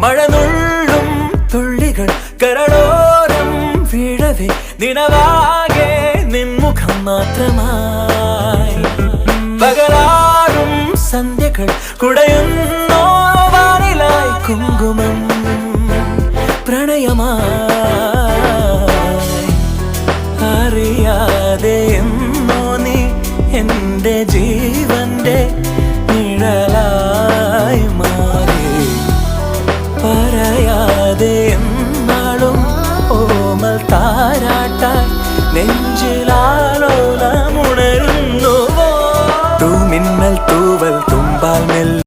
മഴനുള്ളും തുള്ളികൾ കരളോരം വീഴവേ നിനവാകെ നിൻമുഖം മാത്രമായി പകലാറും സന്ധ്യകൾ കുടയുന്നോ വാനിലായി കുങ്കുമം പ്രണയമായി അറിയാതെ എന്നോ നീ എൻ്റെ ജീവന്റെ നിഴലായി മാറി പറയാതെ എന്നാളും ഓമൽ താരാട്ടാൻ നെഞ്ചിൽ